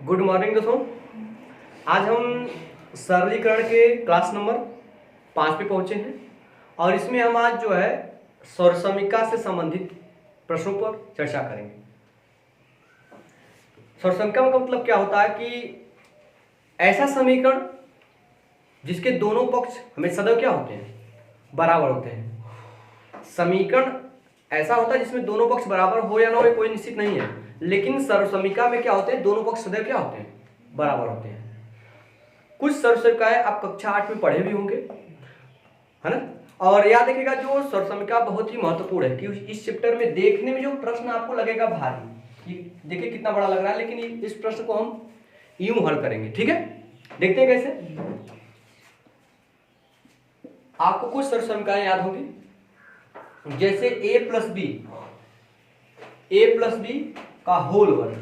Good morning दोस्तों। आज हम सरलीकरण के क्लास नंबर 5 पे पहुंचे हैं और इसमें हम आज जो है स्वरसमिका से संबंधित प्रश्नों पर चर्चा करेंगे। स्वरसमिका का मतलब क्या होता है कि ऐसा समीकरण जिसके दोनों पक्ष हमें सदैव क्या होते हैं, बराबर होते हैं। समीकरण ऐसा होता है जिसमें दोनों पक्ष बराबर हो या ना हो कोई निश्चित नहीं है, लेकिन सर्वसमिका में क्या होते हैं, दोनों पक्ष सदैव क्या होते हैं, बराबर होते हैं। कुछ सर्वसमिकाएं आप कक्षा 8 में पढ़े भी होंगे, है ना। और याद रखिएगा जो सर्वसमिका बहुत ही महत्वपूर्ण है कि इस चैप्टर में देखने में जो प्रश्न आपको लगेगा भारी, कि देखिए कितना बड़ा लग रहा है, लेकिन इस प्रश्न को हम यूं हल करेंगे। ठीक है, देखते हैं कैसे। आपको कुछ सर्वसमिकाएं याद होंगी, जैसे a प्लस बी का होल वर्ग।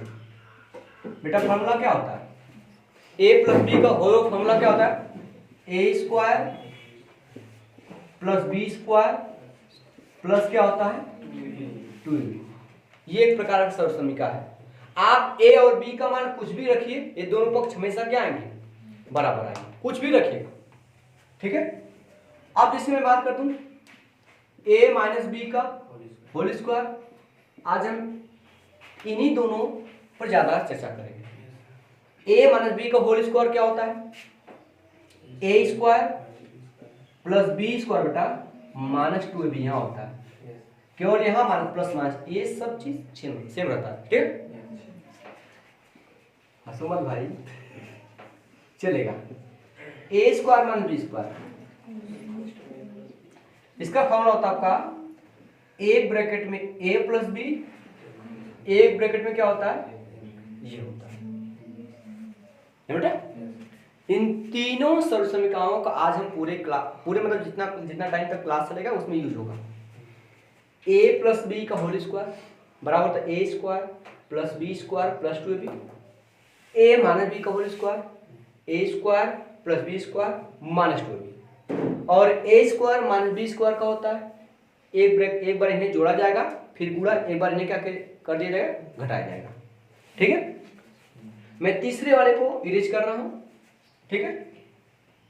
बेटा फॉर्मूला क्या होता है, a प्लस बी का होल फॉर्मूला क्या होता है, a square plus B square plus क्या होता है 2ab। ये एक प्रकार का सर्वसमिका है। आप a और b का मान कुछ भी रखिए, ये दोनों पक्ष हमेशा क्या आएंगे, बराबर आएंगे, कुछ भी रखिएगा। ठीक है, अब जैसे मैं बात करता हूं a माइनस बी का होल स्क्वायर, आज हम इन्हीं दोनों पर ज्यादा चर्चा करेंगे। a माइनस बी का होल स्क्वायर क्या होता है, a square plus B square बेटा माइनस 2ab यहाँ होता है, केवल यहाँ माइनस प्लस माइनस ये सब चीज सेम रहता है। ठीक, हंसो मत भाई, चलेगा। a square minus B square, इसका फॉर्मूला होता है आपका एक ब्रैकेट में a प्लस बी, एक ब्रैकेट में क्या होता है, ये होता है बेटा। इन तीनों सर्वसमिकाओं का आज हम पूरे मतलब जितना टाइम तक क्लास चलेगा उसमें यूज होगा। a प्लस बी का होल स्क्वायर बराबर होता है a square plus B square plus 2ab। a minus B का whole square a square plus B square minus 2ab। और a square minus B square का होता है एक बार इन्हें जोड़ा जाएगा, फिर गुणा, एक बार इन्हें क्या कर दिया जाएगा, घटाया जाएगा। ठीक है, मैं तीसरे वाले को इरेज कर रहा हूं, ठीक है,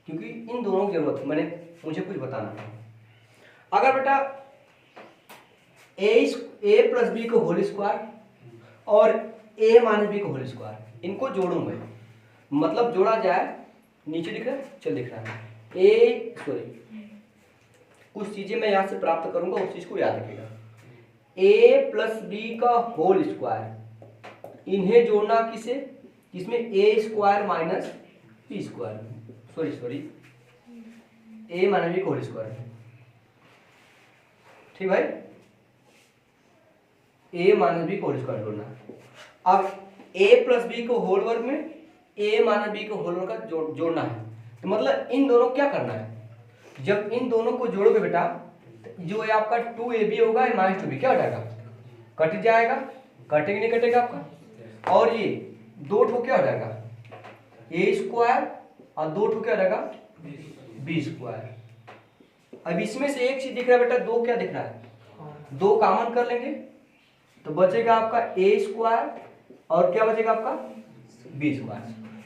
क्योंकि इन दोनों की जरूरत मुझे कुछ बताना है। अगर बेटा a प्लस बी को होल स्क्वायर और a माइनस बी को होल स्क्वायर, इनको जोड़ूं मैं, मतलब जोड़ा जाए, नीचे दिख रहा है, चल दिख रहा है, कुछ चीजें मैं यहां से प्राप्त करूंगा, उस चीज को याद रखिएगा। a प्लस बी का होल स्क्वायर, इन्हें जोड़ना किसे, इसमें a square minus B square, sorry a minus B का होल स्क्वायर, ठीक भाई, a माइनस बी का होल स्क्वायर जोड़ना। अब a प्लस बी को होल वर्ग में a माइनस बी को होल वर्ग का जोड़ना है, तो मतलब इन दोनों को क्या करना है, जब इन दोनों को जोड़ोगे बेटा, जो है आपका 2ab होगा, माइनस 2b क्या हो जाएगा, कट जाएगा, कटेंगे नहीं कटेगा आपका, और ये दो ठो क्या हो जाएगा, a स्क्वायर और दो ठो क्या हो जाएगा, b स्क्वायर। अब इसमें से एक चीज दिख रहा है बेटा, दो क्या दिख रहा है, दो कॉमन कर लेंगे तो बचेगा आपका a स्क्वायर और क्या बचेगा आपका b स्क्वायर।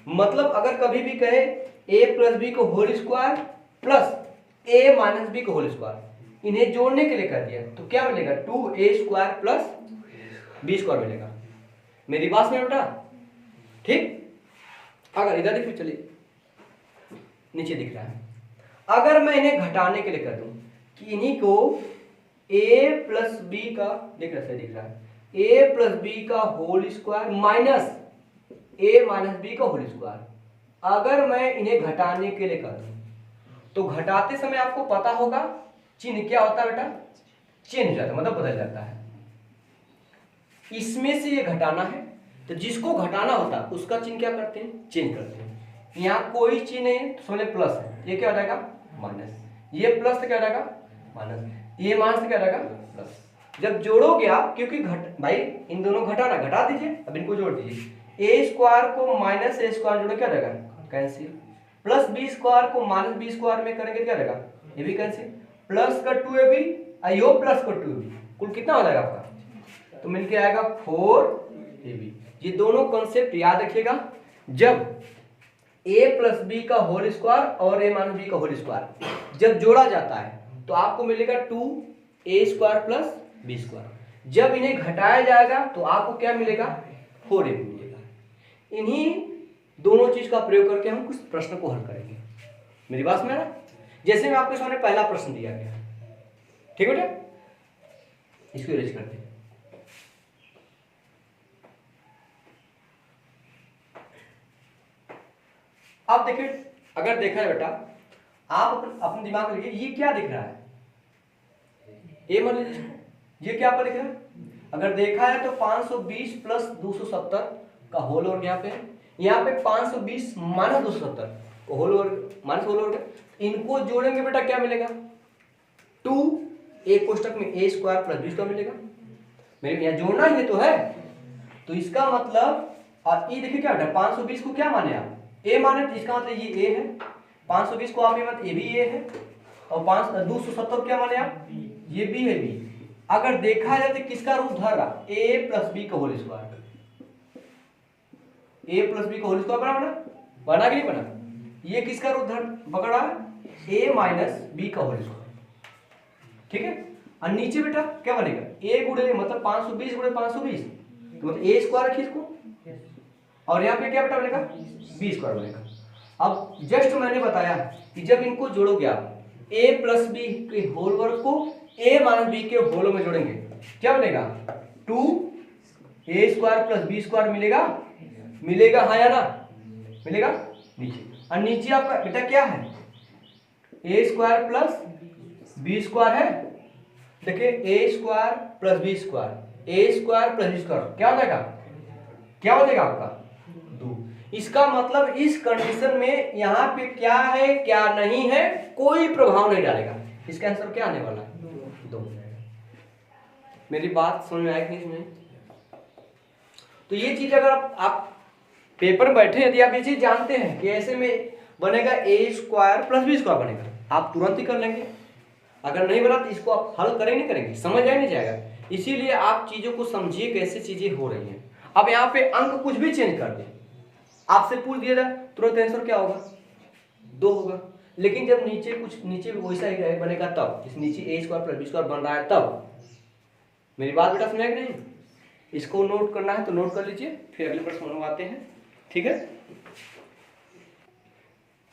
मतलब अगर कभी भी कहे a प्लस बी को whole square plus a minus b को होल स्क्वायर, इन्हें जोड़ने के लिए कर दिया तो क्या मिलेगा, 2a square plus b square मिलेगा। मेरी बात में बेटा, ठीक। अगर इधर देखिए, चलिए नीचे दिख रहा है, अगर मैं इन्हें घटाने के लिए कर दूं कि इन्हीं को a प्लस बी का, दिख रहा है a प्लस बी का whole square minus a minus B का होल स्क्वायर, अगर मैं इन्हें घटाने के लिए कर दूं तो घटाते समय आपको पता होगा चिन्ह क्या होता है बेटा, चेंज जाता है, मतलब बदल जाता है। इसमें से ये घटाना है तो जिसको घटाना होता है उसका चिन्ह क्या करते हैं, चेंज करते हैं। यहाँ कोई चिन्ह नहीं तो समझ प्लस है, ये क्या हो जाएगा माइनस, ये प्लस तो क्या हो जाएगा माइनस, ये माइनस तो क्या हो जाएगा प्लस। जब जोड़ोगे आप, क्योंकि भाई इन दोनों घटाना, घटा दीजिए, अब इनको जोड़ दीजिए, a स्क्वायर को माइनस a स्क्वायर जोड़े क्या रहेगा, कैंसिल, प्लस b स्क्वायर को माइनस b स्क्वायर में करेंगे क्या रहेगा, ये भी कैंसिल, प्लस का 2ab, आयो प्लस का 2ab, कुल कितना हो जाएगा आपका, तो मिलके आएगा 4ab। ये दोनों कॉन्सेप्ट याद रखिएगा। जब a प्लस बी का होल स्क्वायर और a माइनस बी का होल स्क्वायर जब जोड़ा जाता है तो आपको मिलेगा 2a square plus B square. जब इन्हें घटाया जाएगा तो आपको क्या मिलेगा, 4ab मिलेगा। इन्हीं दोनों चीज का प्रयोग करके हम कुछ प्रश्न को हल करेंगे। मेरी बात समझ रहा? जैसे मैं आपके सामने पहला प्रश्न दिया गया, ठीक है बेटा, इसको इरेज करते हैं। अब देखिए, अगर देखा है बेटा, आप अपने दिमाग में लिखिए, ये क्या दिख रहा है, ये मान लीजिए, ये क्या आपको दिख रहा है? अगर देखा है तो 520 प्लस 270 का होल वर्ग यहाँ पे 520 माइनस 270 का होल वर्ग माइनस होल वर्ग, इनको जोड़ेंगे बेटा क्या मिलेगा, 2 एक कोष्टक में a square plus B square मिलेगा। मेरे यहाँ जोड़ना ही तो है, तो इसका मतलब, और ये देखिए क्या बेटा, 520 को क्या माने आप, a माने, तो इसका मतलब ये a है, 520 को आप ये भी a है, और 270 क्या माने आप, ये b है b। अगर देखा जाए तो किसका रूप धर रहा, a प्लस बी का whole square, a plus B का होल स्क्वायर बना कि नहीं बना? ये किसका रूप धर पकड़ रहा है, a माइनस बी का होल स्क्वायर, ठीक है। और नीचे बेटा क्या बनेगा, a गुणे मतलब 520 गुणे 520, तो मतलब a स्क्वायर रखिए इसको, और यहाँ पे क्या बेटा बनेगा, बी स्क्वायर बनेगा। अब जस्ट मैंने बताया कि जब इनको जोड़ोगे आप, a प्लस बी के होल वर्ग को a माइनस बी के होल में जोड़ेंगे, क्या बनेगा, 2a square plus B square मिलेगा हाँ या ना, मिलेगा नीचे। और नीचे आपका बेटा क्या है, a square plus B square है, देखिए a square plus B square, a square plus B square क्या हो जाएगा, क्या हो जाएगा आपका 2। इसका मतलब इस कंडीशन में यहाँ पे क्या है क्या नहीं है कोई प्रभाव नहीं डालेगा, इसका आंसर क्या आने वाला है, 2। मेरी बात समझ में आएगी नहीं समझ? तो ये चीज अगर आप पेपर में बैठे, यदि आप ये चीज जानते हैं कि ऐसे में बनेगा a square plus B square बनेगा, आप तुरंत ही कर लेंगे। अगर नहीं बना तो इसको आप हल करेंगे नहीं करेंगे, समझ आए नहीं जाएगा। इसीलिए आप चीजों को समझिए कैसे चीजें हो रही हैं। अब यहाँ पे अंक कुछ भी चेंज कर दें, आपसे पूछ दिया जाए तुरंत आंसर क्या होगा, 2 होगा। लेकिन जब नीचे वैसा ही बनेगा तब, इस नीचे a square plus B square बन रहा है तब। मेरी बात बेटा सुना कि नहीं? इसको नोट करना है तो नोट कर लीजिए, फिर अगले प्रश्न मंगवाते हैं, ठीक है।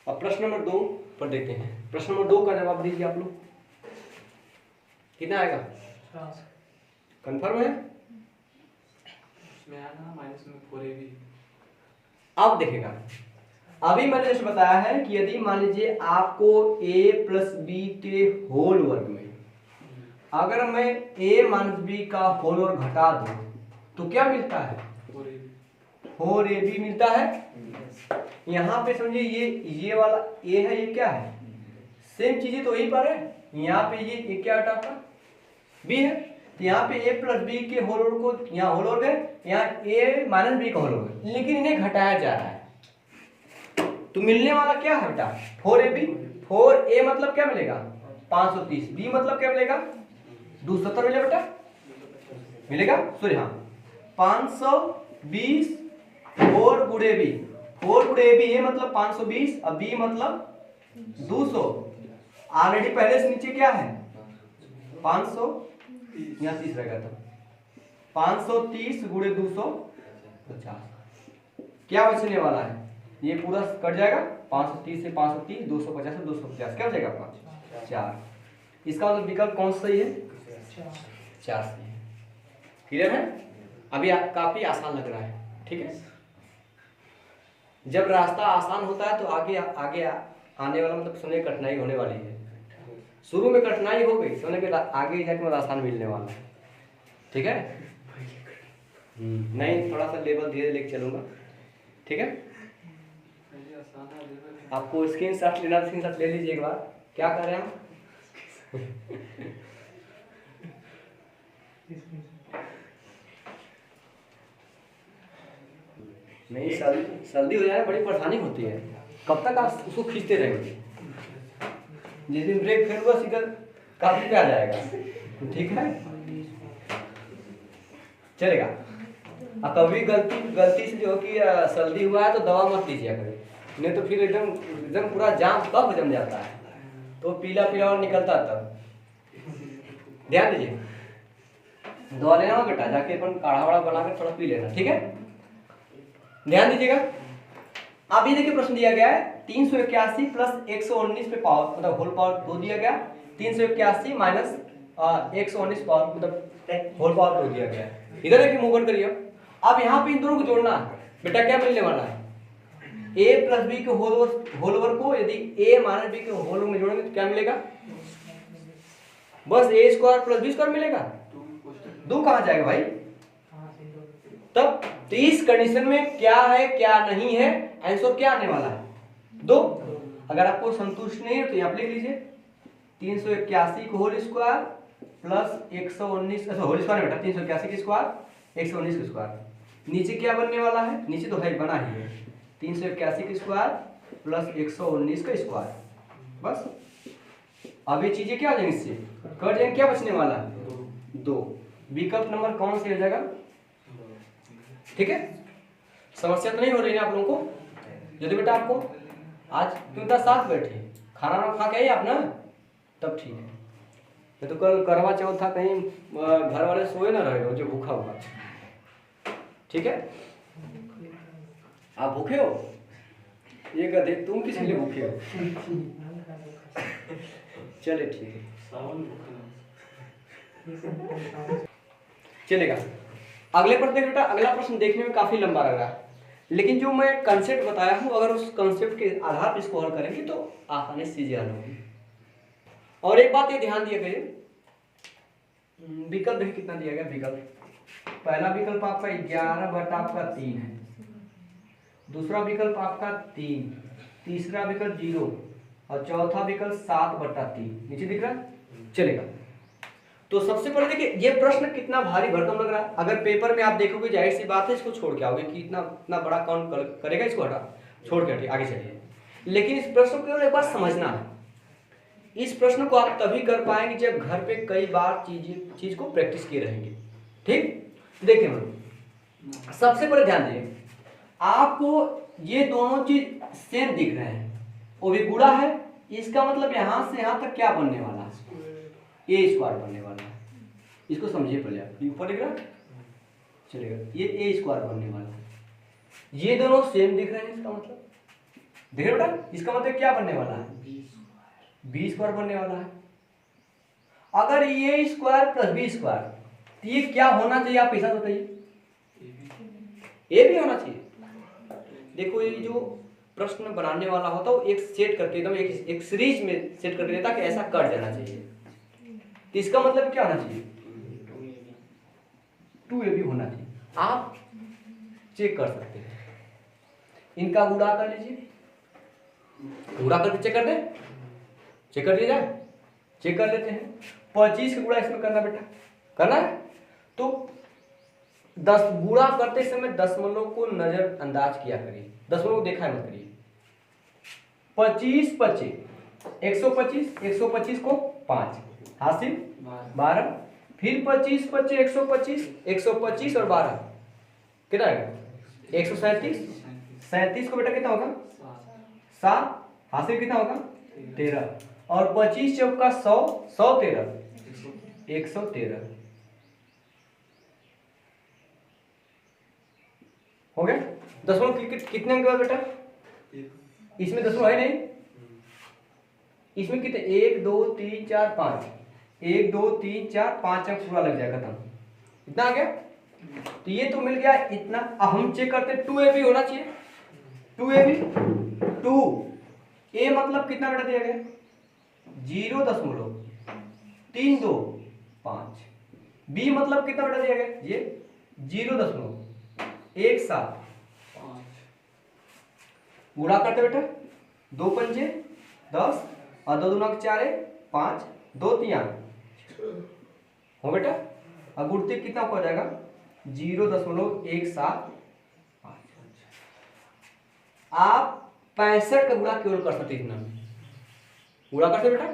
अब प्रश्न नंबर 2 पर देखते हैं। प्रश्न नंबर 2 का जवाब दीजिए आप लोग, कितना आएगा, कंफर्म है? अब देखेगा, अभी मैंने जैसे बताया है कि यदि मान लीजिए आपको a प्लस बी के होल वर्ग में अगर मैं a माइनस बी का होल वर्ग घटा दूं तो क्या मिलता है, 4ab मिलता है। यहाँ पे समझिए ये वाला a है, ये क्या है, सेम चीजें तो यही पर है। यहाँ पे ये क्या हटा आपका b है, तो यहाँ पे a प्लस बी के होल वर्ग को यहाँ होल वर्ग है, यहाँ a माइनस बी का होल वर्ग है, लेकिन इन्हें घटाया जा रहा है तो मिलने वाला क्या है बेटा, 4ab। 4a मतलब क्या मिलेगा, 530, b मतलब क्या मिलेगा, 270 मिलेगा बेटा, मिलेगा सॉरी हाँ 520 4 गुणे b, 4 गुणे b, a मतलब 520 और b मतलब 200। ऑलरेडी पहले से नीचे क्या है 500, यहाँ 30 रहेगा तो 530 गुणे 250, क्या बचने वाला है, ये पूरा कट जाएगा, 530 से 530, 250 से 250, क्या हो जाएगा आपका 4। इसका मतलब विकल्प कौन सा सही है, 4 सही है। क्लियर है? अभी काफी आसान लग रहा है, ठीक है। जब रास्ता आसान होता है तो आगे आने वाला मतलब सुनने कठिनाई होने वाली है। शुरू में कठिनाई हो गई, सुनने के आगे जाके मतलब आसान मिलने वाला है, ठीक है। नहीं थोड़ा सा लेवल धीरे लेके चलूंगा, ठीक है। आपको स्क्रीन शॉट लेना, स्क्रीन शॉट ले लीजिए एक बार, क्या कर रहे हैं हम नहीं सर्दी हो जाए बड़ी परेशानी होती है, कब तक आप उसको खींचते रहेंगे, जिस दिन ब्रेक फेल हुआ सीधा काफी पे आ जाएगा, ठीक है चलेगा। और कभी गलती गलती से जो कि सर्दी हुआ है तो दवा मत लीजिए कभी, नहीं तो फिर एकदम एकदम पूरा जाम कफ जम जाता है, तो पीला पीला और निकलता तब। ध्यान दीजिए, दवा लेना हो बेटा, जाके अपन काढ़ा वाढ़ा बना के थोड़ा पी लेना, ठीक है। ध्यान दीजिएगा। अब ये देखिए प्रश्न दिया गया है 381 प्लस 119 पे पावर मतलब होल पावर 2 दिया गया, 381 माइनस 119 पावर मतलब होल पावर 2 दिया गया है। इधर देखिए मूव ऑन करिए। अब यहाँ पे इन दोनों को जोड़ना है बेटा, क्या मिलने वाला है, a प्लस बी के होल ओवर को यदि a माइनस बी के होल ओवर में जोड़ेंगे तो क्या मिलेगा, बस a square plus B square मिलेगा। 2 कहाँ जाएगा भाई, तब तो इस कंडीशन में क्या है क्या नहीं है, आंसर क्या आने वाला है 2। अगर आपको संतुष्ट नहीं है तो यहाँ लिख लीजिए 381 को whole square plus 119 whole square बेटा 381 के स्क्वायर 119 के स्क्वायर, नीचे क्या बनने वाला है, नीचे तो है बना ही है 381 के स्क्वायर प्लस 119 का स्क्वायर, बस। अब ये चीजें क्या आ जाएंगी, इससे कट जाएंगे, क्या बचने वाला है 2। विकल्प नंबर कौन से हो जाएगा, ठीक है। समस्या तो नहीं हो रही है आप लोगों को, यदि बेटा आपको आज क्यों इतना साथ बैठे, खाना ना खा के आई आप ना, तब ठीक है, ये तो कल करवा चौथ था, कहीं घर वाले सोए ना रहे हो जो भूखा हुआ, ठीक है। आप भूखे हो, ये गधे तुम किस लिए भूखे हो, चले ठीक है चलेगा। अगले प्रश्न देखिए बेटा, अगला प्रश्न देखने में काफी लंबा लग रहा है, लेकिन जो मैं कंसेप्ट बताया हूं अगर उस कंसेप्ट के आधार पर इसको हल करेंगे तो आसानी से चीजें हल होगी। और एक बात ये ध्यान दिया करिए, विकल्प देखिए कितना दिया गया विकल्प। पहला विकल्प आपका 11 बटा आपका 3 है, दूसरा विकल्प आपका 3, तीसरा विकल्प 0 और चौथा विकल्प 7 बटा 3 नीचे दिख रहा है, चलेगा। तो सबसे पहले देखिए ये प्रश्न कितना भारी भरकम लग रहा है, अगर पेपर में आप देखोगे जाहिर सी बात है इसको छोड़ के आओगे कि इतना बड़ा कौन करेगा, इसको हटा छोड़ के हटिए आगे चलिए। लेकिन इस प्रश्न को एक बार समझना है, इस प्रश्न को आप तभी कर पाएंगे जब घर पे कई बार चीज को प्रैक्टिस किए रहेंगे, ठीक। देखिए सबसे पहले ध्यान दीजिए, आपको ये दोनों चीज सेम दिख रहे हैं, वो भी गुणा है, इसका मतलब यहां से यहां तक क्या बनने वाला है, ए स्क्वायर बनने वाला है, इसको समझिए पहले आप, ऊपर दिख रहा है चलेगा, ये ए स्क्वायर बनने वाला है, ये दोनों सेम दिख रहे हैं, इसका मतलब देख रहे बेटा, इसका मतलब क्या बनने वाला है, बी स्क्वायर बनने वाला है। अगर ये स्क्वायर प्लस बी स्क्वायर तो ये क्या होना चाहिए, आप ऐसा बताइए, ए भी होना चाहिए। देखो ये जो प्रश्न बनाने वाला होता है वो एक सेट करके एकदम एक सीरीज में सेट करके देता कि ऐसा कट जाना चाहिए, तो इसका मतलब क्या होना चाहिए 2ab होना चाहिए। आप चेक कर सकते हैं, इनका गुणा कर लीजिए, गुणा करके चेक कर दें, चेक कर दिया जाए, चेक कर लेते हैं। 25 का गुणा इसमें करना बेटा, करना है तो 10 गुणा करते समय दशमलव को नजरअंदाज किया करिए, दशमलव को देखा मत करिए। 25 25 125, 125 को 5 हासिल 12, फिर 25 25 125, 125 और 12 कितना आएगा 137, 37 को बेटा कितना होगा 7 हासिल कितना होगा 13, और 25 चौका 100, 113 113 हो गया। दशमलव कितने अंक बेटा, इसमें दशमलव है नहीं, इसमें कितने 1 2 3 4 5, 1 2 3 4 5 अंक पूरा लग जाएगा, खत्म, इतना आ गया। तो ये तो मिल गया इतना। अब हम चेक करते हैं 2ab होना चाहिए, 2ab 2 a मतलब कितना बेटा दिया गया 0.325, b मतलब कितना बेटा दिया गया ये 0.175, गुणा करते बेटा 2 पंजे 10 और 2 दूना 4 5, 2 3 हो बेटा। अब गुणती कितना हो जाएगा 0.175। आप 65 का गुणा केवल कर सकते, इतना गुणा करते बेटा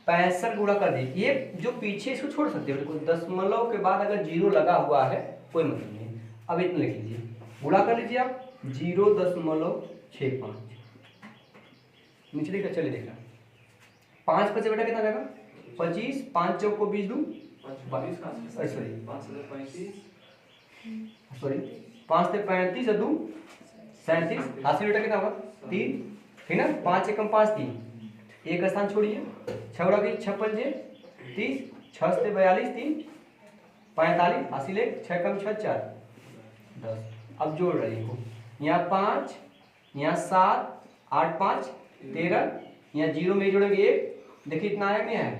65 गुणा कर दीजिए, ये जो पीछे इसको छोड़ सकते हो, दशमलव के बाद अगर 0 लगा हुआ है कोई मतलब नहीं, अब इतना लिख लीजिए, गुणा कर लीजिए आप 0.65 नीचे लिखा, चलिए देखा 5 बचे बेटा कितना जाएगा 25, 5 चौक को 20 दूं सॉरी 5 से 35 दूं 37, हासिल बेटा कितना होगा 3, ठीक ना, 5 एकम 5 3, एक स्थान छोड़िए 6 गुणा कीजिए 6 पंजे 30, 6 से 42 3 45, हासिल 6 कम 6 4 10। अब जोड़ रही हो, यहाँ 5 यहाँ 7 8 5 13, यहाँ 0 में जोड़ेंगे 1, देखिए इतना आया नहीं आया।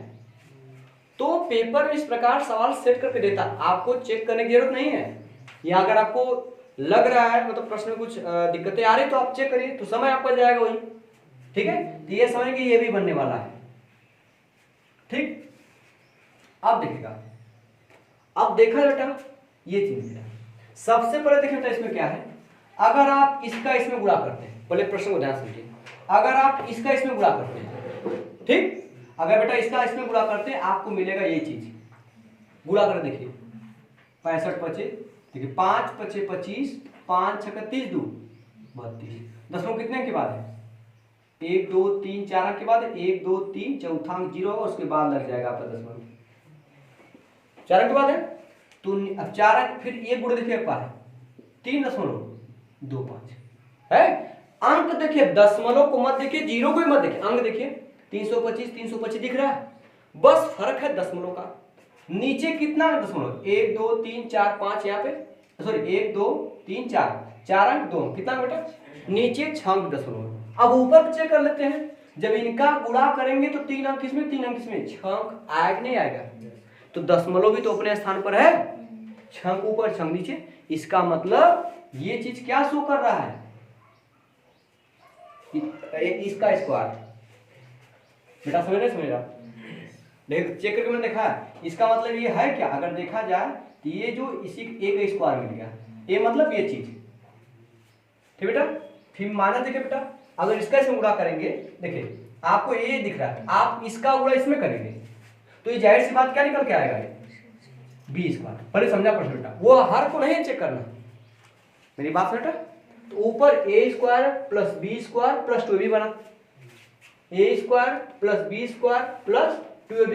तो पेपर में इस प्रकार सवाल सेट करके देता, आपको चेक करने की जरूरत नहीं है, या अगर आपको लग रहा है मतलब प्रश्न में कुछ दिक्कतें आ रही तो आप चेक करिए, तो समय आपका जाएगा वही, ठीक है। तो ये समय कि ये भी बनने वाला है, ठीक। अब देखिएगा, अब देखा बेटा ये चीज है, सबसे पहले देखिए बेटा इसमें क्या है, अगर आप इसका इसमें गुणा करते हैं, पहले प्रश्न को ध्यान समझिए, अगर आप इसका इसमें गुणा करते हैं, ठीक, अगर बेटा इसका इसमें गुणा करते हैं आपको मिलेगा ये चीज, गुणा कर देखिए 65 25, देखिए 5 5 25, 5 6 30 2 32, दशमलव कितने के बाद है 1 2 3 4 अंक के बाद है 1 2 3, चौथा अंक 0 होगा, उसके बाद लग जाएगा आपका दशमलव 4 अंक के बाद है, तो अब 4 अंक फिर ये गुण देखिए पास 3.25 है, अंक देखिए दशमलव को मत देखिए, 0 को मत देखिए, अंक देखिए 325 325 दिख रहा है, बस फर्क है दशमलव का, नीचे कितना दशमलव 1 2 3 4 5, यहाँ पे सॉरी 1 2 3 4, 4 अंक 2 कितना बेटा, नीचे 6 अंक दशमलव। अब ऊपर चेक कर लेते हैं, जब इनका गुणा करेंगे तो 3 अंक इसमें 3 अंक इसमें, 6 अंक आएगा नहीं आएगा, तो दशमलव भी तो अपने स्थान पर है, 6 अंक ऊपर 6 अंक नीचे, इसका मतलब ये चीज क्या शो कर रहा है, इसका स्क्वायर, बेटा समझ रहे देख चेक करके मैंने देखा है, इसका मतलब ये है क्या, अगर देखा जाए तो ये जो इसी एक स्क्वायर मिल गया, ये मतलब ये चीज, ठीक बेटा। फिर माना देखिए बेटा, अगर इसका इसमें गुणा करेंगे, देखिए आपको ये दिख रहा है, आप इसका गुणा इसमें करेंगे तो ये जाहिर सी बात क्या निकल के आएगा, बी स्क्वायर। पहले समझा प्रश्न बेटा, वो हर को नहीं चेक करना, मेरी बात बेटा। तो ऊपर A square plus B square plus 2ab बना, A square plus B square plus 2ab,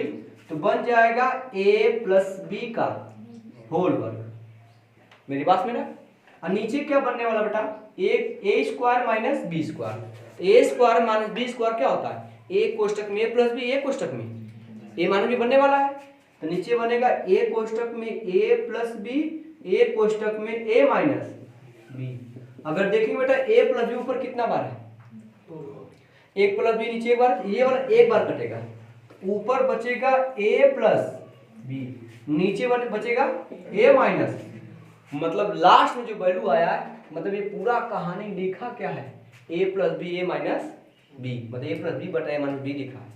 तो बन जाएगा a प्लस बी का होल वर्ग, मेरी बात में ना। और नीचे क्या बनने वाला बेटा, ए स्क्वायर माइनस बी स्क्वायर, ए स्क्वायर माइनस बी स्क्वायर क्या होता है, ए कोष्टक में ए प्लस बी, ए कोष्टक में ए माइनस बी बनने वाला है, तो नीचे बनेगा ए कोष्टक में ए प्लस बी, ए कोष्टक में ए माइनस बी। अगर देखेंगे बेटा ए प्लस बी ऊपर कितना बार है, एक प्लस बी नीचे एक बार, ये वाला एक बार कटेगा, ऊपर बचेगा a प्लस बी, नीचे बचेगा a माइनस, मतलब लास्ट में जो वैल्यू आया है, मतलब ये पूरा कहानी लिखा क्या है, a plus B A minus B, मतलब a प्लस बी बटा ए माइनस बी लिखा है,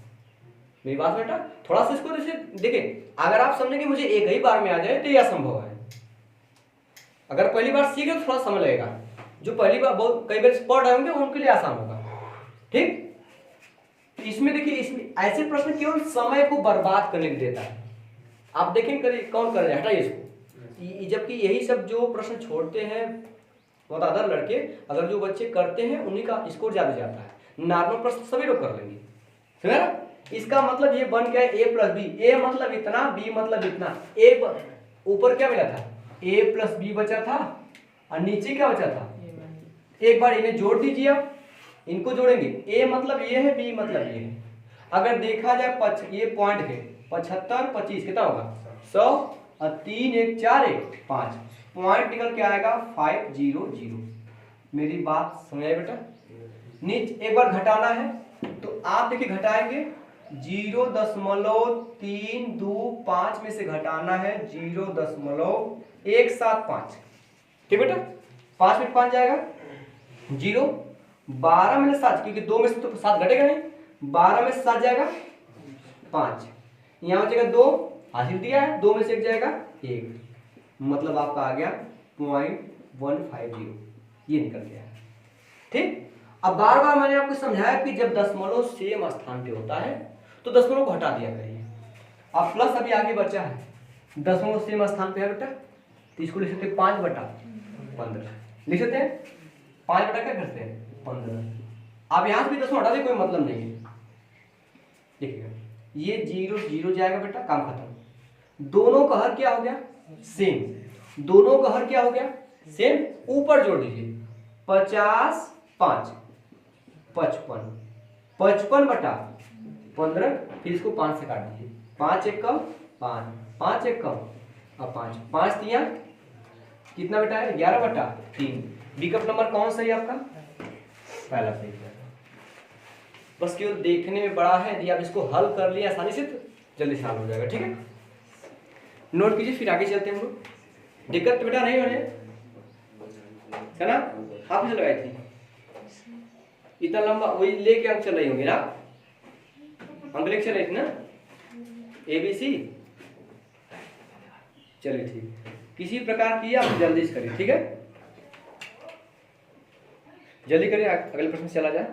मेरी बात बेटा। थोड़ा सा इसको देखिए, अगर आप समझेंगे मुझे एक ही बार में आ जाए तो यह असंभव है, अगर पहली बार सीखे तो थोड़ा समय लगेगा, जो पहली बार बहुत कई बार पढ़ रहे होंगे उनके लिए आसान होगा, ठीक। इसमें देखिए, इसमें ऐसे प्रश्न केवल समय को बर्बाद करने के देता है, आप देखें कौन कर रहा है, हटाइए इसको, जबकि यही सब जो प्रश्न छोड़ते हैं बहुत अदर लड़के, अगर जो बच्चे करते हैं उन्हीं का स्कोर ज्यादा जाता है, नॉर्मल प्रश्न सभी लोग कर लेंगे, समझ ना। इसका मतलब ये बन गया ए प्लस बी, ए मतलब इतना, बी मतलब इतना, ए ऊपर क्या मिला था, ए प्लस बी बचा था, और नीचे क्या बचा था, एक बार इन्हें जोड़ दीजिए, आप इनको जोड़ेंगे, a मतलब ये है, b मतलब ये है, अगर देखा जाए ये पॉइंट है 75 25 कितना होगा 100, और 3 1 4 1 5, पॉइंट निकल के आएगा 500। मेरी बात समझ आई बेटा। नीचे एक बार घटाना है तो आप देखिए घटाएंगे 0.325 में से घटाना है 0.175, ठीक बेटा, 5 में 5 जाएगा 0, 12 में 7, क्योंकि 2 में से तो 7 घटेगा नहीं, 12 में 7 जाएगा 5, यहाँ बचेगा 2, हासिल दिया है, 2 में से 1 जाएगा 1, मतलब आपका आ गया 0.150, ये निकल गया है, ठीक। अब बार बार मैंने आपको समझाया कि जब दशमलव सेम स्थान पे होता है तो दशमलव को हटा दिया करिए, अब प्लस अभी आगे बचा है, दशमलव सेम स्थान पे है बेटा, तो इसको लिख सकते 5 बटा 15 लिख सकते हैं। 5 बटा क्या करते हैं 15। अब यहाँ से भी 10 हटा दे, कोई मतलब नहीं है। देखिएगा ये 0 0 जाएगा बेटा, काम खत्म। दोनों का हर क्या हो गया सेम, दोनों का हर क्या हो गया सेम। ऊपर जोड़ दीजिए 50 5 55, 55 बटा 15, फिर इसको 5 से काट दीजिए। 5 एक कम 5, 5 एक कम अब 5, 5 तिया कितना बेटा है 11 बटा 3। विकल्प नंबर कौन सा है आपका पहला सही है। बस केवल देखने में बड़ा है, यदि आप इसको हल कर लिया आसानी से तो जल्दी हल हो जाएगा। ठीक है, नोट कीजिए, फिर आगे चलते हैं हम लोग। दिक्कत बेटा नहीं हो रही है ना, आप लगाई थी इतना लंबा वही लेके अंक चल रही होंगे ना, अंक लेके चल रही थी ना ABC। चलिए ठीक, किसी प्रकार की आप जल्दी से करिए। ठीक है, जल्दी करिए, अगले प्रश्न चला जाए।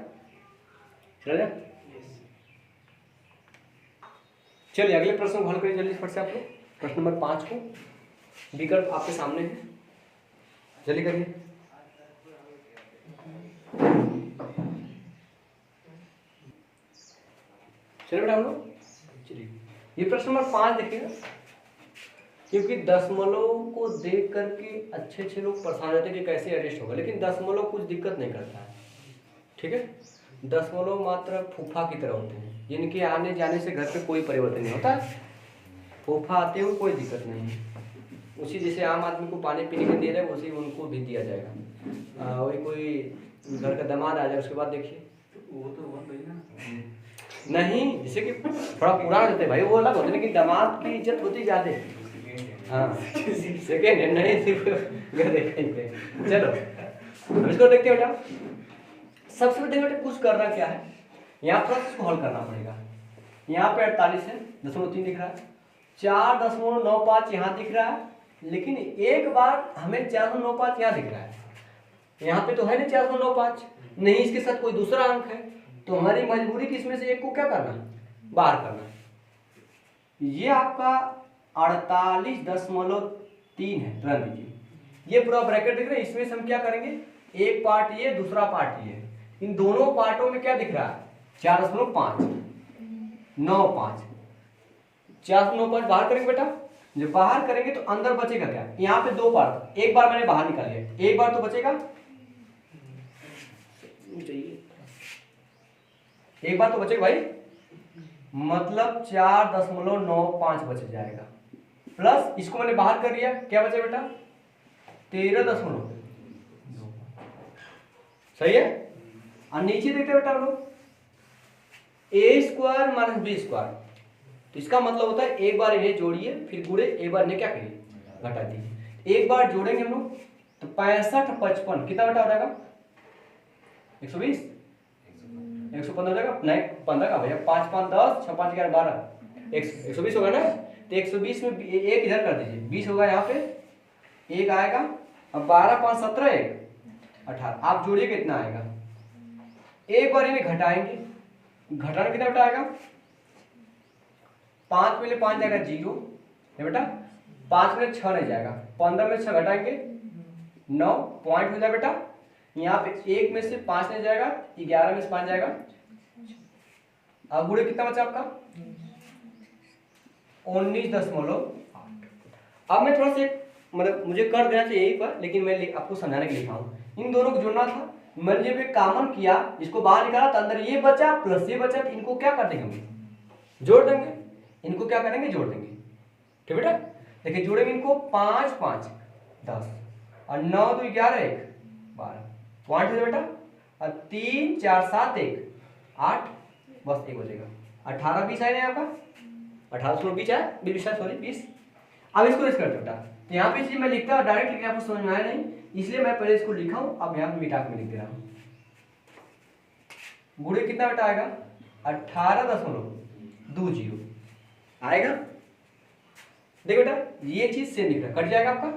चलिए अगले प्रश्न को हल करिए जल्दी फट से आप लोग। प्रश्न नंबर 5 को विकल्प आपके सामने है, जल्दी करिए। चलिए बेटा हम लोग, चलिए ये प्रश्न नंबर 5 देखिएगा, क्योंकि दशमलव को देख करके अच्छे लोग परेशान रहते हैं कि कैसे एडजस्ट होगा, लेकिन दशमलव कुछ दिक्कत नहीं करता है। ठीक है, दशमलव मात्र फूफा की तरह होते हैं, जिनके आने जाने से घर पे कोई परिवर्तन नहीं होता। फूफा आते हो कोई दिक्कत नहीं है, उसी जैसे आम आदमी को पानी पीने के दे रहे हैं उसी उनको भी दिया जाएगा। वही कोई घर का दामाद आ जाए उसके बाद देखिए वो तो नहीं, जैसे कि थोड़ा पुराना रहते भाई वो अलग होते हैं, लेकिन दामाद की इज्जत होती ज्यादा। हाँ सेकेंड हैंड नहीं, सिर्फ चलो हम इसको देखते हैं बेटा। सबसे पहले बेटा कुछ करना क्या है, यहाँ पर इसको हल करना पड़ेगा। यहाँ पे 48 है, 0.3 दिख रहा है, 4.95 यहाँ दिख रहा है, लेकिन एक बार हमें 495 यहाँ दिख रहा है। यहाँ पे तो है नहीं 495, नहीं इसके साथ कोई दूसरा अंक है, तो हमारी मजबूरी कि इसमें से एक को क्या करना बाहर करना। ये आपका 48.3 है, रन दीजिए। ये पूरा ब्रैकेट दिख रहा है, इसमें से हम क्या करेंगे, एक पार्ट ये दूसरा पार्ट ये, इन दोनों पार्टों में क्या दिख रहा है 4.5 95, 4.95 बाहर करेंगे बेटा। जब बाहर करेंगे तो अंदर बचेगा क्या, यहाँ पे दो पार्ट, एक बार मैंने बाहर निकाल लिया, एक बार तो बचेगा, एक बार तो बचेगा भाई, मतलब 4.95 बच जाएगा। प्लस इसको मैंने बाहर कर लिया, क्या बचे बेटा 13.2, सही है। और नीचे देखते बेटा हम लोग A² माइनस B², तो इसका मतलब होता है एक बार इन्हें जोड़िए फिर गुड़े, एक बार इन्हें क्या करिए घटा दीजिए। एक बार जोड़ेंगे हम लोग तो 65 55 कितना बेटा हो जाएगा 120, 115 हो जाएगा, नहीं 15 का भैया, 5 5 10 6 5 11 12 120 होगा ना। तो 120 में एक इधर कर दीजिए, 20 होगा यहाँ पे, एक आएगा, अब 12 5 17 1 18, आप जोड़िए कितना आएगा। एक बार इन्हें घटाएंगे, घटाना कितना बेटा आएगा, 5 में 5 जाएगा 0 है बेटा, 5 में 6 नहीं जाएगा, 15 में 6 घटाएंगे 9 पॉइंट हो जाएगा बेटा। यहाँ पे 1 में से 5 नहीं जाएगा, 11 में से 5 जाएगा, अब गुणे कितना बचा आपका 19.8। अब मैं थोड़ा सा मतलब मुझे कर देना चाहिए यही पर, लेकिन मैं आपको समझाने के लिए लिखा हूँ। इन दोनों को जोड़ना था, मैंने जब एक कॉमन किया, इसको बाहर निकाला तो अंदर ये बचा प्लस ये बचा, तो इनको क्या कर देंगे हम जोड़ देंगे, इनको क्या करेंगे जोड़ देंगे। ठीक बेटा, देखिए जोड़ेंगे इनको 5 5 10 और 9 2 11 1 12 पॉइंट हो बेटा, और 3 4 7 1 8 बस एक बचेगा, 18 20 आएगा आपका 18 आया 20 सॉरी 20। अब इसको इस करते बेटा, तो यहाँ पे चीज मैं लिखता हूँ डायरेक्ट लिखने आपको समझ में आया नहीं, इसलिए मैं पहले इसको लिखा हूँ, अब यहाँ पे मिटा के लिख दे रहा हूँ। गुणे कितना बेटा आएगा 18.20 आएगा। देखो बेटा ये चीज से निकला कट जाएगा आपका,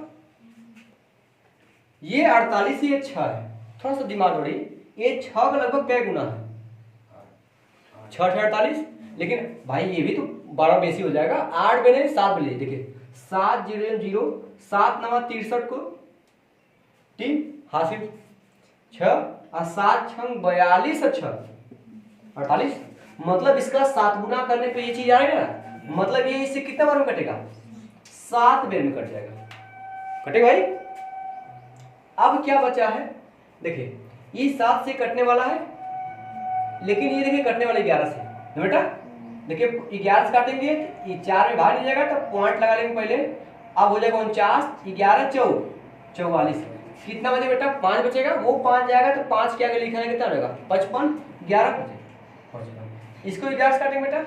ये 48 ये 6 है, थोड़ा सा दिमाग हो रही, ये 6 का लगभग क्या गुना है 6 48, लेकिन भाई ये भी तो 12 बेसी हो जाएगा, 8 में नहीं 7 में ले, देखिए 7 0 0 7 9 63 को टी हासिल 6 और 7 छंग 42 और 6 48। मतलब इसका 7 गुना करने पे ये चीज आएगा ना, मतलब ये इससे कितना बार में कटेगा, 7 बेर में कट जाएगा, कटेगा भाई। अब क्या बचा है, देखिए ये 7 से कटने वाला है, लेकिन ये देखिए कटने वाले 11 से ना बेटा। देखिए 11 से काटेंगे ये 4 में भाग नहीं जाएगा, तो पॉइंट लगा लेंगे पहले। अब हो जाएगा 49, 11 44, कितना बचे बेटा, 5 बचेगा, वो 5 जाएगा तो 5 के आगे लिखा है कितना रहेगा, 55, 11 बचे। इसको 11 से काटेंगे बेटा,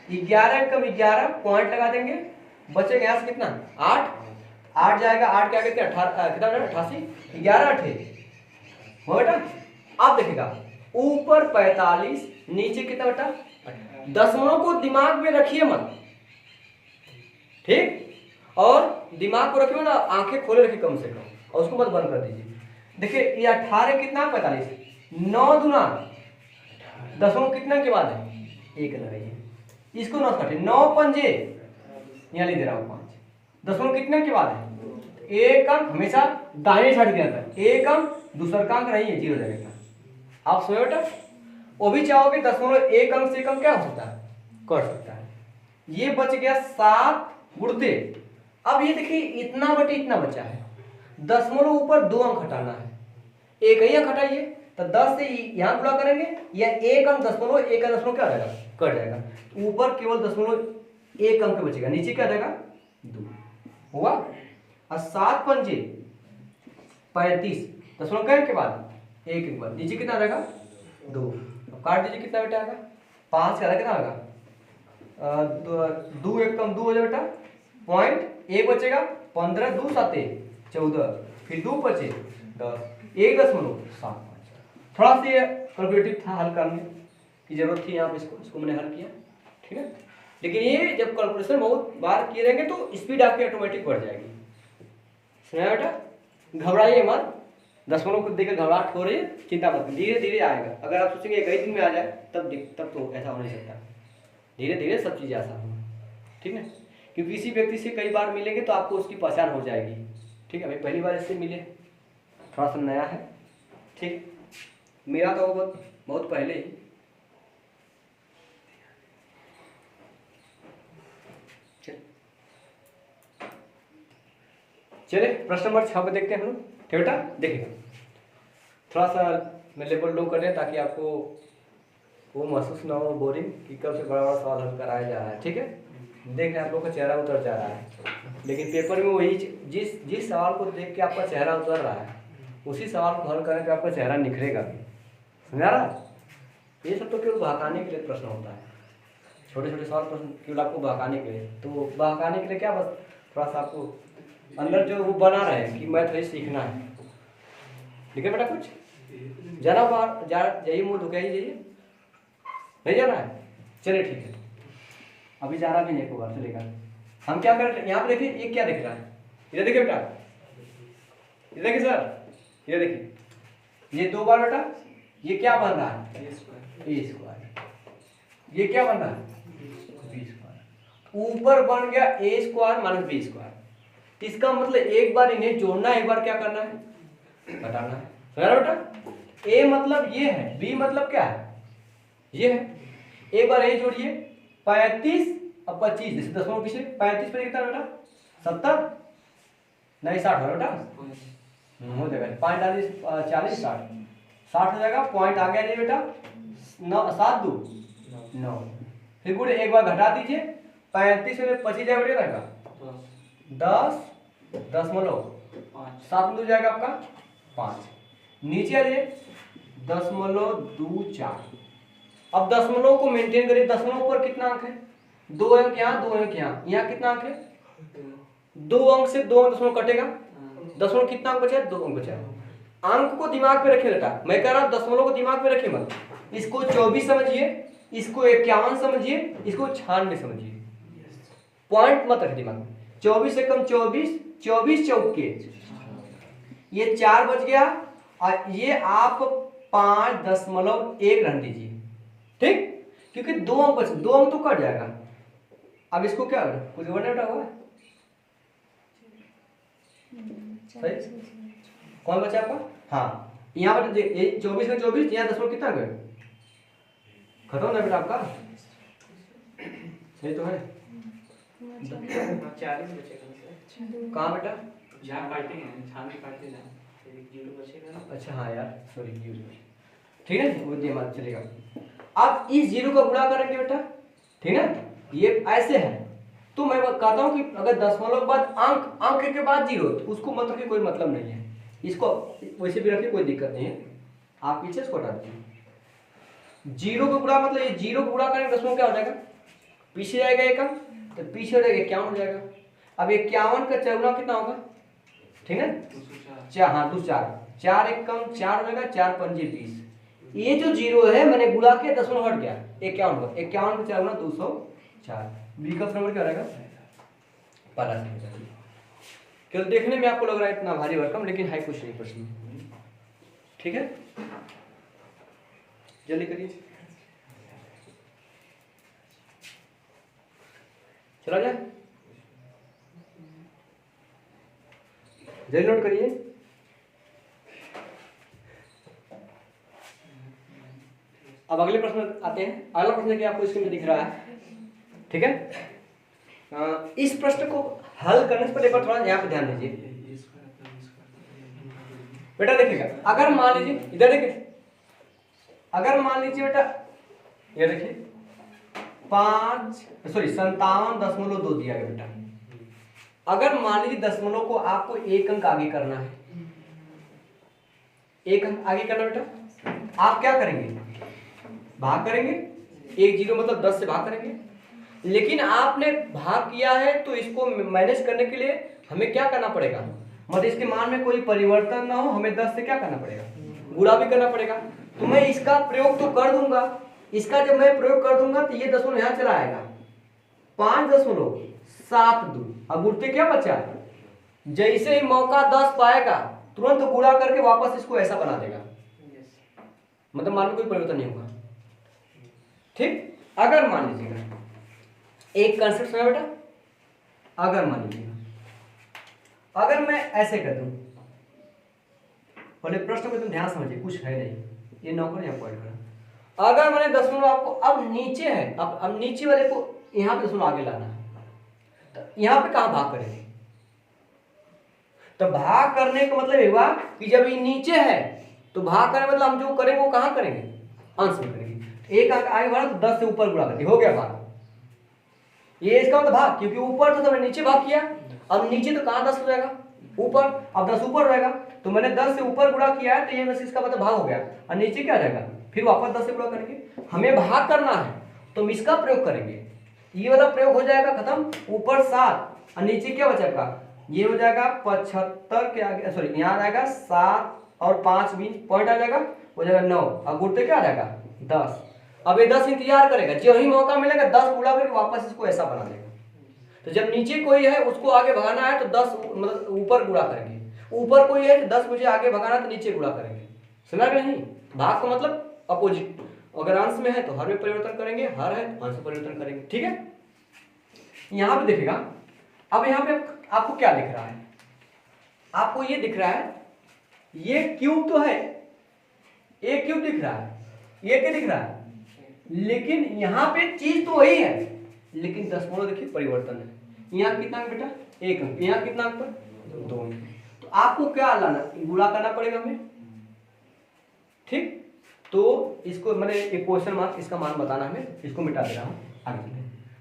11 कम 11 पॉइंट लगा देंगे, बचेगा यहाँ से कितना 8 जाएगा, 8 के आगे क्या 18 कितना 88, 11 8 हो बेटा। अब देखिएगा ऊपर 45 नीचे कितना बेटा, दशमलव को दिमाग में रखिए मत, ठीक, और दिमाग को रखिए ना, आंखें खोले रखिए कम से कम, और उसको मत बंद कर दीजिए। देखिए ये 18 कितना 45, 9 दुना दशमलव कितना के बाद है, 1 लगाइए, इसको 9 काटिए, 9 पंजे यहाँ लिख दे रहा हूँ 5, दशमलव कितने के बाद है, एक अंक हमेशा दाहिने साइड दिया था, एक अंक दूसरा का अंक नहीं है, 0 जाएगा। आप सोए बेटा, वो भी चाहोगे दशमलव 1 अंक से कम क्या हो सकता है, कर सकता है। ये बच गया 7 गुणते। अब ये देखिए इतना बटे इतना बचा है, दशमलव ऊपर 2 अंक हटाना है, एक ही अंक हटाइए, तो 10 से यहाँ गुणा करेंगे, या 1 अंक दशमलव 1 का दशमलव क्या हो जाएगा, कट जाएगा, ऊपर केवल दशमलव 1 अंक बचेगा, नीचे क्या रहेगा 2 हुआ। और 7 पंजे 35, दशमलव क्या के बाद 1 के बाद नीचे कितना रहेगा 2, अब काट दीजिए, कितना बेटा आएगा 5 का कितना होगा, 2 1 कम 2 हो जाए बेटा, पॉइंट 1 बचेगा, 15 2 7 14, फिर 2 बचे 10, 1.75। थोड़ा सा ये कैलकुलेटिव था, हल करने की जरूरत थी यहाँ पे, इसको मैंने हल किया, ठीक है। लेकिन ये जब कैलकुलेशन बहुत बार किए रहेंगे तो स्पीड आपकी ऑटोमेटिक बढ़ जाएगी, सुना बेटा, घबराइए मत, दशमलव को देखकर घबराहट हो रही है, चिंता मत, धीरे धीरे आएगा। अगर आप सोचेंगे एक ही दिन में आ जाए तब तो ऐसा हो नहीं सकता, धीरे धीरे सब चीज़ें आसान होंगी, ठीक है। क्योंकि किसी व्यक्ति से कई बार मिलेंगे तो आपको उसकी पहचान हो जाएगी, ठीक है। भाई पहली बार इससे मिले, थोड़ा सा नया है, ठीक, मेरा तो बहुत पहले ही। चलिए प्रश्न नंबर 6 पे देखते हैं हम लोग, ठीक बेटा। देखिए थोड़ा सा मैं लेवल लो कर रहे हैं ताकि आपको वो महसूस ना हो बोरिंग कि कब से बड़ा बड़ा सवाल हल कराया जा रहा है, ठीक है। देख रहे हैं आप लोग का चेहरा उतर जा रहा है, लेकिन पेपर में वही जिस सवाल को देख के आपका चेहरा उतर रहा है उसी सवाल को हल करने पे आपका चेहरा निखरेगा भी, समझा रहा। ये सब तो केवल बहकाने के लिए प्रश्न होता है, छोटे छोटे सवाल प्रश्न केवल आपको बहकाने के लिए, तो बहकाने के लिए क्या, बस थोड़ा सा आपको अंदर जो वो बना रहे कि मैं थोड़ी सीखना है, ठीक है बेटा। कुछ जाना बाहर जाइए, मुँह धुकाइए, जाइए, नहीं जाना है, चलिए ठीक है, अभी जाना भी नहीं को बार चलेगा। हम क्या कर रहे हैं यहाँ पे, देखिए ये क्या दिख रहा है, इधर देखिए बेटा, इधर देखिए सर, इधर देखिए, ये 2 बार बेटा, ये क्या बन रहा है ए स्क्वायर, ये क्या बन रहा है बी स्क्वायर, ऊपर बन गया ए स्क्वायर माइनस बी स्क्वायर। इसका मतलब एक बार इन्हें जोड़ना है, एक बार क्या करना है घटाना है, समझ बेटा। ए मतलब ये है, बी मतलब क्या है ये है, एक बार ए जोड़िए, 35 और 25, जैसे दशमलव पीछे 35 पर कितना बेटा 70 नहीं 60 हो बेटा, हो जाएगा 5 डालिए 40 60 हो जाएगा, पॉइंट आ गया नहीं बेटा, 9 7 2 9, फिर गुड एक बार घटा दीजिए, 35 में 25 जाएगा बेटा 10 दशमलव 7 में जाएगा आपका 5, नीचे आ जाइए 0.24। अब दशमलव को मेंटेन करिए, दशमलव पर कितना अंक है, 2 अंक यहाँ 2 अंक यहाँ, यहाँ कितना अंक है 2 अंक से 2 अंक दशमलव कटेगा, दशमलव कितना अंक बचा है 2 अंक बचा है। अंक को दिमाग पे रखिए बेटा, मैं कह रहा हूँ दशमलव को दिमाग पे रखिए मत, इसको 24 समझिए, इसको 51 समझिए, इसको 96 समझिए, पॉइंट मत रखिए दिमाग में। 24 से कम 24, 24 चौके, ये 4 बच गया, और ये आप 5.1 रहने दीजिए, ठीक, क्योंकि 2 अंक बचे, 2 अंक तो कट जाएगा। अब इसको क्या कुछ वर्ड हुआ है सही, कौन बचा आपका? हाँ, यहाँ पर 24 में 24, यहाँ दशमलव कितना गए? खत्म ना बेटा आपका, सही तो है? कहाँ बेटा? अच्छा हाँ यार सॉरी, ठीक है वो ये मान चलेगा। अब इस जीरो का गुणा करेंगे बेटा, ठीक है, ये ऐसे है। तो मैं कहता हूँ कि अगर दशमलव के बाद अंक के बाद जीरो, तो उसको मतलब कि कोई मतलब नहीं है, इसको वैसे भी रखिए, कोई दिक्कत नहीं है, आप पीछे इसको हटा दीजिए। जीरो का गुणा मतलब ये जीरो का गुणा करेंगे दशमलव क्या हो जाएगा? पीछे जाएगा एक अंक, तो पीछे हो जाएगा 51 हो जाएगा। अब 51 का चौगुना कितना होगा? ठीक है, हाँ 4 एक कम 4 हो जाएगा, 4 पंजे 20। ये जो जीरो है मैंने गुणा किया, दशमलव हट गया, 51 होगा, 51 का 4 गुना 204। बी का नंबर क्या रहेगा? पहला सही। केवल देखने में आपको लग रहा है इतना भारी भरकम, लेकिन है कुछ नहीं प्रश्न, ठीक है, जल्दी करिए, चला जाए, जल्दी नोट करिए। अब अगले प्रश्न आते हैं। अगला प्रश्न क्या आपको स्क्रीन में दिख रहा है, ठीक है? इस प्रश्न को हल करने से पहले एक बार थोड़ा यहाँ पे ध्यान दीजिए बेटा। देखिएगा, अगर मान लीजिए, इधर देखिए, अगर मान लीजिए बेटा ये देखिए 57.2 दिया गया बेटा। अगर मान लीजिए दशमलव को आपको एक अंक आगे करना है, एक अंक आगे करना बेटा, आप क्या करेंगे? भाग करेंगे, 1 जीरो मतलब 10 से भाग करेंगे। लेकिन आपने भाग किया है तो इसको मैनेज करने के लिए हमें क्या करना पड़ेगा? मतलब इसके मान में कोई परिवर्तन ना हो, हमें 10 से क्या करना पड़ेगा? गुणा भी करना पड़ेगा। तो मैं इसका प्रयोग तो कर दूंगा, इसका जब मैं प्रयोग कर दूंगा तो ये दशमलव यहाँ चला आएगा, 5.72। अब गुणते क्या बचा? जैसे ही मौका 10 पाएगा तुरंत गुणा करके वापस इसको ऐसा बना देगा, मतलब मान में कोई परिवर्तन नहीं होगा, ठीक। अगर मान लीजिएगा एक कंसेप्ट है बेटा, अगर मान लीजिएगा अगर मैं ऐसे कर दूं, पहले प्रश्न को तुम ध्यान समझिए, कुछ है नहीं, ये नौकर यहाँ पॉइंट करा। अगर मैंने दशमलव आपको अब नीचे है, अब नीचे वाले को यहाँ पे दशमलव आगे लाना है, तो यहाँ पे कहाँ भाग करेंगे? तो भाग करने का मतलब ये हुआ कि जब ये नीचे है तो भाग करने मतलब हम जो करेंगे वो कहाँ करेंगे? अंश में करेंगे। एक अंक आगे बढ़ा तो 10 से ऊपर गुणा करके हो गया भाग, ये इसका मतलब भाग, क्योंकि ऊपर था तो मैंने नीचे भाग किया, अब नीचे तो कहाँ 10 हो जाएगा? ऊपर, अब 10 ऊपर रहेगा, तो मैंने 10 से ऊपर गुणा किया है तो ये बस इसका मतलब भाग हो गया, और नीचे क्या रहेगा? फिर वापस 10 से गुणा करेंगे। हमें भाग करना है तो हम इसका प्रयोग करेंगे, ये वाला प्रयोग हो जाएगा खत्म, ऊपर 7 और नीचे क्या बचेगा? ये हो जाएगा 75 के आगे, सॉरी यहाँ आ जाएगा 7 और 5 20 पॉइंट आ जाएगा, हो जाएगा 9, अब गुणते क्या आ जाएगा? 10। अब ये 10 इंतजार करेगा, जो ही मौका मिलेगा 10 गुणा करके वापस इसको ऐसा बना देगा। तो जब नीचे कोई है उसको आगे भगाना है तो 10 मतलब ऊपर गुणा करेंगे, ऊपर कोई है तो 10 मुझे आगे भगाना है तो नीचे गुणा करेंगे। समझ में नहीं? भाग का मतलब अपोजिट, अगर अंश में है तो हर में परिवर्तन करेंगे, हर है तो अंश में परिवर्तन करेंगे, ठीक है। यहाँ पे देखिएगा, अब यहाँ पे आपको क्या दिख रहा है? आपको ये दिख रहा है, ये क्यूब तो है, एक क्यूब दिख रहा है, ये क्या दिख रहा है? लेकिन यहाँ पे चीज तो वही है, लेकिन दशमलव देखिए परिवर्तन है। यहाँ कितना अंक बेटा? 1 अंक। यहाँ कितना अंक पर? 2 अंक। तो आपको क्या लाना? गुणा करना पड़ेगा हमें, ठीक। तो इसको मैंने एक क्वेश्चन मार्क इसका मान बताना हमें, इसको मिटा दे रहा हूँ आगे।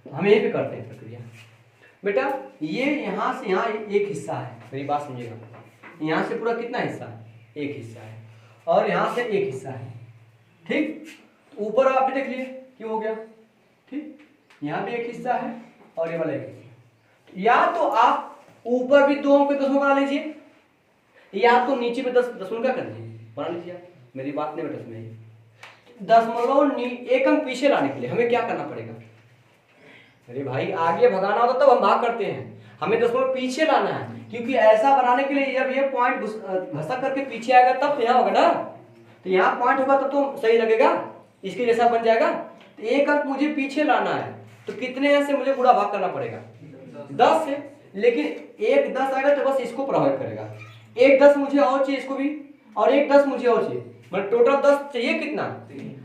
तो हम यही पे करते हैं प्रक्रिया बेटा। ये यहाँ से यहाँ एक हिस्सा है, मेरी बात समझिएगा, यहाँ से पूरा कितना हिस्सा है? एक हिस्सा है, और यहाँ से एक हिस्सा है, ठीक। ऊपर आपने देख लिए क्यों हो गया, ठीक। यहाँ भी एक हिस्सा है और ये वाला एक हिस्सा। या तो आप ऊपर भी 2 अंक पे दशमलव बना लीजिए, या तो नीचे पे 10 दशमलव क्या कर लीजिए, बना लीजिए। आप मेरी बात नहीं बेटा सुनिए, दशमलव 1 अंक पीछे लाने के लिए हमें क्या करना पड़ेगा? अरे भाई आगे भगाना होता तब हम भाग करते हैं, हमें दशमलव पीछे लाना है, क्योंकि ऐसा बनाने के लिए जब ये पॉइंट घसक करके पीछे आएगा तब तो यहाँ होगा ना, तो यहाँ पॉइंट होगा तब तो सही लगेगा, इसके जैसा बन जाएगा। तो 1 अंक मुझे पीछे लाना है तो कितने से मुझे गुणा भाग करना पड़ेगा? 10 से। लेकिन 1 10 आएगा तो बस इसको प्रभावित करेगा, एक 10 मुझे और चाहिए इसको भी, और एक 10 मुझे और चाहिए, मतलब टोटल 10 चाहिए कितना,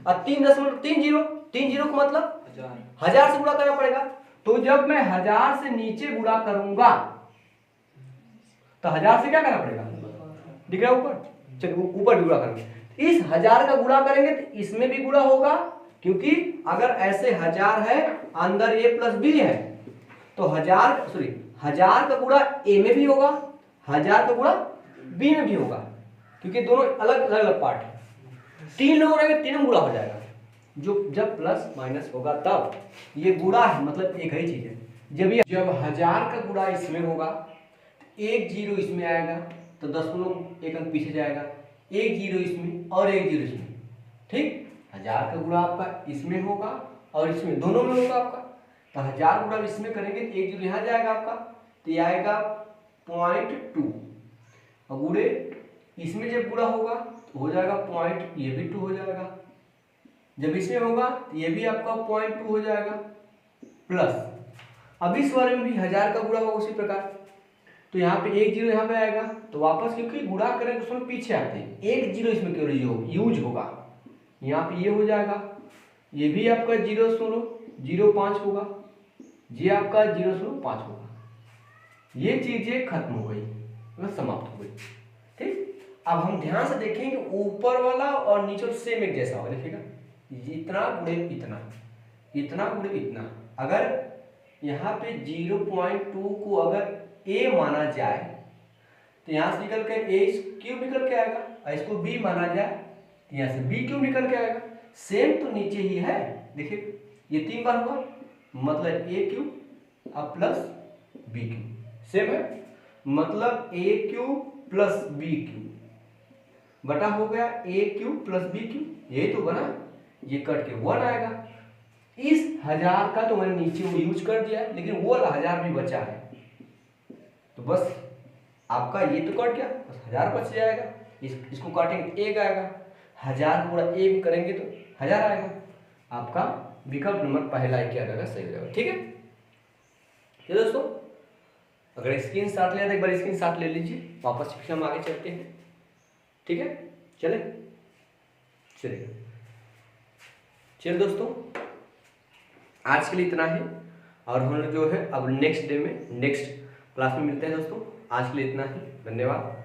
और 3 10 मतलब 3 जीरो, 3 जीरो का मतलब 1000 से गुणा करना पड़ेगा। तो जब मैं 1000 से नीचे गुणा करूंगा तो 1000 से क्या करना पड़ेगा, दिख रहा है ऊपर, चलिए ऊपर गुणा करेंगे, इस 1000 का गुणा करेंगे तो इसमें भी गुणा होगा, क्योंकि अगर ऐसे 1000 है अंदर a प्लस बी है तो 1000 का गुणा a में भी होगा, 1000 का गुणा b में भी होगा, क्योंकि दोनों अलग अलग पार्ट है। 3 लोग रहेंगे, तीनों में गुणा हो जाएगा, जो जब प्लस माइनस होगा तब ये गुणा है, मतलब एक ही चीज है। जब 1000 का गुणा इसमें होगा, एक जीरो इसमें आएगा तो 10 एक अंक पीछे जाएगा, एक जीरो इसमें और एक जीरो इसमें, ठीक। 1000 का गुणा आपका इसमें होगा और इसमें, दोनों में होगा आपका, तो 1000 गुणा इसमें करेंगे तो एक जीरो यहाँ जाएगा आपका, तो ये आएगा 0.2, और गुणे इसमें जब गुणा होगा तो हो जाएगा पॉइंट, ये भी 2 हो जाएगा, जब इसमें होगा तो ये भी आपका 0.2 हो जाएगा, प्लस अब इस वाले में भी 1000 का गुणा होगा उसी प्रकार, तो यहाँ पे एक जीरो यहाँ पे आएगा, तो वापस क्योंकि गुणा करें तो उसमें पीछे आते हैं, एक जीरो इसमें केवल यूज होगा, यहाँ पे ये हो जाएगा, ये भी आपका 0.05 होगा, ये आपका 0.5 होगा, ये चीजें खत्म हो गई, मतलब समाप्त हो गई, ठीक। अब हम ध्यान से देखेंगे ऊपर वाला और नीचे सेम एक जैसा होगा, देखिएगा इतना गुणे इतना, इतना गुणे इतना, अगर यहाँ पे 0.2 को अगर a माना जाए तो यहाँ से निकल के a क्यूब निकल के आएगा, और इसको b माना जाए तो यहाँ से b क्यूब निकल के आएगा, सेम तो नीचे ही है, देखिए ये 3 बार हुआ, मतलब a क्यूब अब प्लस b क्यूब सेम है, मतलब a cube plus b cube बटा हो गया a cube plus b cube, यही तो बना, ये कट के 1 आएगा। इस 1000 का तो मैंने नीचे वो यूज कर दिया, लेकिन वो 1000 भी बचा है, तो बस आपका ये तो कट गया, बस 1000 बच जाएगा, इसको काटेंगे 1 आएगा, 1000 पूरा 1 करेंगे तो 1000 आएगा, आपका विकल्प नंबर पहला ही क्या रहेगा, सही रहेगा, ठीक है। चलिए दोस्तों, अगर स्क्रीन शॉट लिया तो एक बार स्क्रीन शॉट ले लीजिए, वापस फिर हम आगे चलते हैं, ठीक है। चलिए दोस्तों, आज के लिए इतना है, और हम लोग जो है अब नेक्स्ट डे में नेक्स्ट क्लास में मिलते हैं दोस्तों। आज के लिए इतना ही, धन्यवाद।